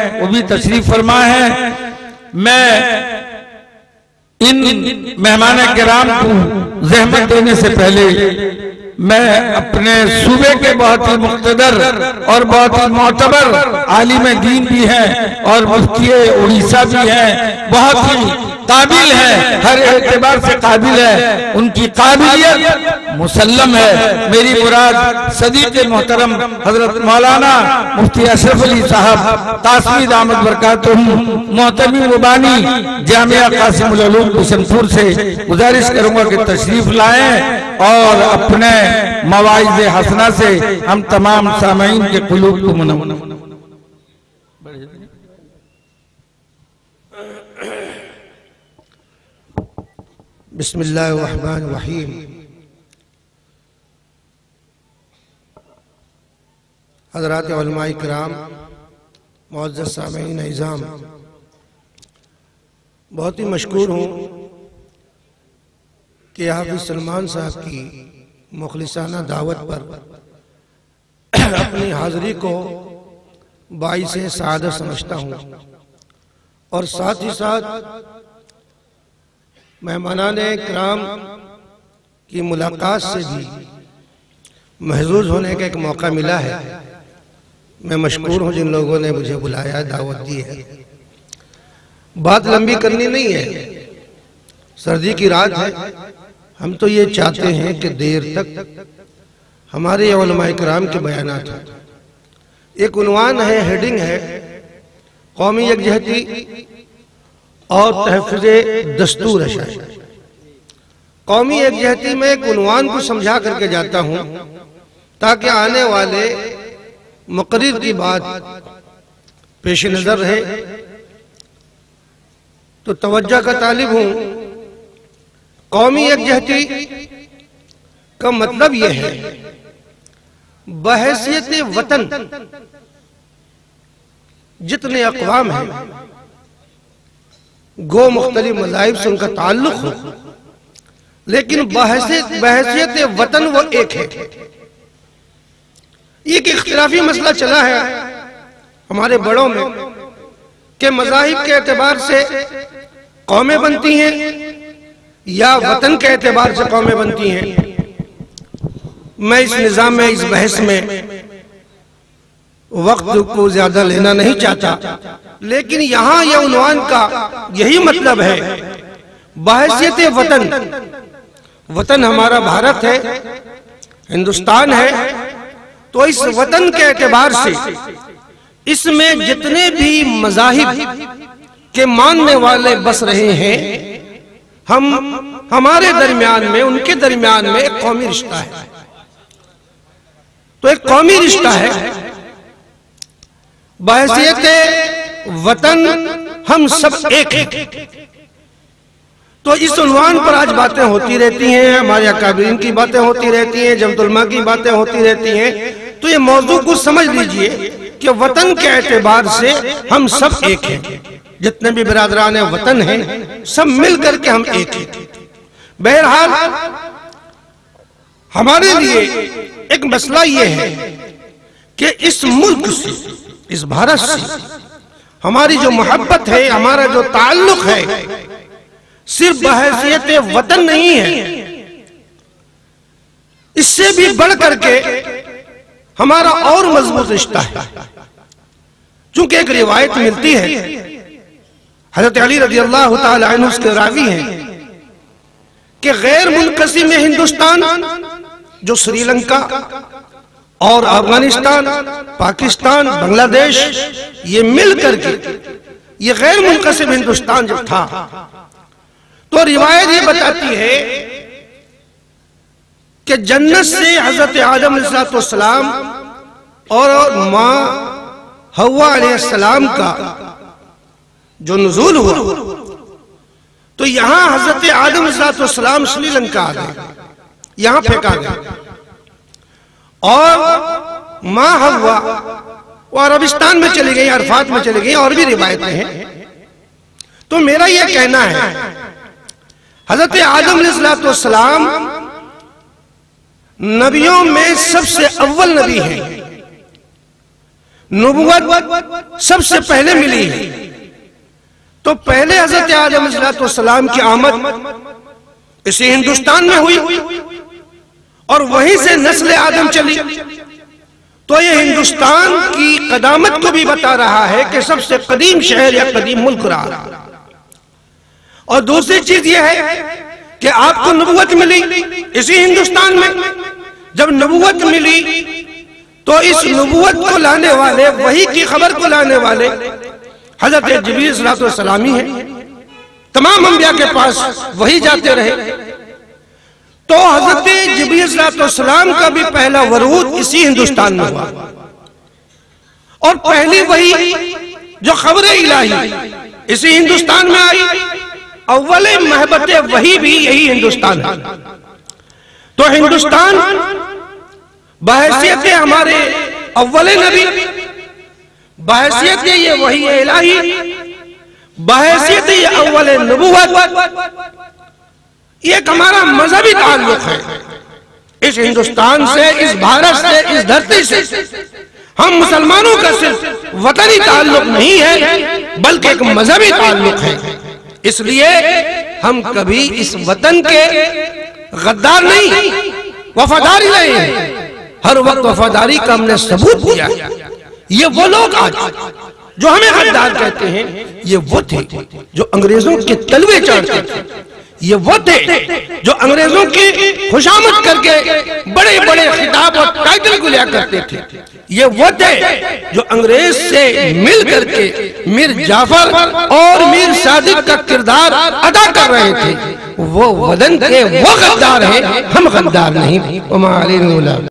हैं, वो भी तशरीफ फरमा है। मैं इन मेहमान किराम को जहमत देने से पहले मैं अपने सूबे के बहुत ही मुख्तदर और बहुत ही मोतबर आलिम दीन भी हैं और मुफ्ती उड़ीसा भी हैं, बहुत ही काबिल है, हर एतबार से काबिल है, उनकी काबिलियत मुसल्लम है। मेरी मुराद सदीक़ मोहतरम हजरत मौलाना मुफ्ती अशरफ अली साहब कासमी दामद बरकातुहू मोहतमी मुबानी जामिया कासिमुल उलूम बिशनपुर से गुजारिश करूंगा कि तशरीफ लाएं और अपने मवाइज़ हसना से हम तमाम सामईन के कुलूब को मुनव्वर। बिस्मिल्लाहिर्रहमानिर्रहीम। हज़रात उलमाए किराम, मुअज़्ज़ज़ सामईन इज़ाम, बहुत ही मशकूर हूँ कि हाफ़िज़ सलमान साहब की मुखलिसाना दावत पर अपनी हाज़िरी को बाइसे सआदत समझता हूँ और साथ ही साथ मेहमानाने किराम की मुलाकात से भी महजूज होने का एक मौका मिला है। मैं मशकूर हूँ जिन लोगों ने मुझे बुलाया, दावत दी है। बात लंबी करनी नहीं है, सर्दी की रात है। हम तो ये चाहते हैं कि देर तक हमारे उलमाए किराम के बयानात हों। एक उन्वान है, हेडिंग है, कौमी यकजहती और तहफ़्फ़ुज़े दस्तूर है। कौमी यकजहती में एक उन्वान को समझा करके जाता हूँ ताकि आने वाले मुक़र्रिर की बात पेश नज़र रहे। तो तवज्जो का तालिब हूँ। कौमी यकजहती का मतलब यह है बहैसियत वतन जितने अक़वाम हैं, गो मुख्तलिफ मज़ाहिब से उनका ताल्लुक हो, लेकिन बहैसियत वतन वो एक है। एक इख्तिलाफी मसला चला है हमारे बड़ों में कि मज़ाहिब के एतबार से कौमें बनती हैं या वतन के एतबार से कौमें बनती हैं। मैं इस निज़ाम में, इस बहस में वक्त को ज्यादा लेना नहीं चाहता, लेकिन यहाँ यह उन्वान का यही मतलब है, बहैसियत वतन। वतन हमारा भारत है, हिंदुस्तान है, तो इस वतन के एतबार से इसमें जितने भी मज़ाहिब के मानने वाले बस रहे हैं, हमारे दरमियान में, उनके दरमियान में एक कौमी रिश्ता है। तो एक कौमी रिश्ता है, बहैसियत वतन हम सब एक हैं। तो इस उन्वान पर आज बातें होती रहती हैं, हमारे अकाबिरीन की बातें होती रहती हैं, जमतुलमा की बातें होती रहती हैं। तो ये मौजू को समझ लीजिए कि वतन के एतबार से हम सब एक हैं। जितने भी बिरादरान वतन हैं, सब मिल करके हम एक हैं। बहरहाल हमारे लिए एक मसला ये है कि इस मुल्क से, इस भारत से हमारी जो मोहब्बत है, हमारा जो ताल्लुक है, सिर्फ बहैसियत वतन नहीं है, इससे भी बढ़ करके हमारा और मजबूत रिश्ता है। चूंकि एक रिवायत मिलती है, हज़रत अली रज़ी अल्लाह तआला अन्हु उसके रावी हैं कि गैर मुनक़सिम हिंदुस्तान, जो श्रीलंका और अफगानिस्तान, पाकिस्तान, बांग्लादेश, ये मिल करके ये गैर मुनक़सिम हिंदुस्तान जब था, तो रिवायत ये बताती है कि जन्नत से हजरत आदम अलैहिस्सलाम और मां हव्वा अलैहिस्सलाम का जो नुज़ूल हुआ, तो यहां हजरत आदम अलैहिस्सलाम श्रीलंका आ गए, यहां फेंका गया, और मां हव्वा वो अरबिस्तान में चली गई, अरफात में चली गई, और भी रिवायतें हैं। तो मेरा यह कहना है, हजरत आदम अलैहिस्सलाम नबियों में सबसे अव्वल नबी हैं, नबूवत सबसे पहले मिली है। तो पहले हजरत आदम अलैहिस्सलाम की आमद इसी हिंदुस्तान में हुई और वहीं से नस्ल आदम चली। तो ये हिंदुस्तान की कदामत को भी बता रहा है कि सबसे कदीम शहर या कदीम मुल्क रहा। और दूसरी चीज यह है कि आपको नबूवत मिली इसी हिंदुस्तान में। जब नबूवत मिली तो इस नबूवत को लाने वाले, वही की खबर को लाने वाले हजरत जिब्रील अलैहिस्सलाम ही है। तमाम अंबिया के पास वही जाते रहे। तो हजरत जिब्रील अलैहिस्सलाम का भी पहला वरूद इसी हिंदुस्तान में हुआ और पहली वही जो खबर इलाही इसी हिंदुस्तान में आई। अव्वल महबत वही भी यही हिंदुस्तान है। तो हिंदुस्तान बहैसियत हमारे अव्वल नबी, बहैसियत ये वही इलाही, बहैसियत ये अव्वल नबूवत, ये एक हमारा मजहबी ताल्लुक है इस हिंदुस्तान से, इस भारत से, इस धरती से। हम मुसलमानों का सिर्फ वतनी ताल्लुक नहीं है बल्कि एक मजहबी ताल्लुक है। इसलिए हम कभी इस वतन के गद्दार नहीं, वफादारी नहीं है। हर वक्त वफादारी का हमने सबूत दिया। ये वो लोग आज जो हमें गद्दार कहते हैं, ये वो थे जो अंग्रेजों के तलवे चढ़ते थे। ये वो थे जो अंग्रेजों की खुशामद करके बड़े बड़े खिताब और टाइटल को लिया करते थे। ये वो थे जो अंग्रेज से मिल करके मीर जाफर और मीर सादिक का किरदार अदा कर रहे थे। वो वतन के वो गद्दार हैं, हम गद्दार नहीं।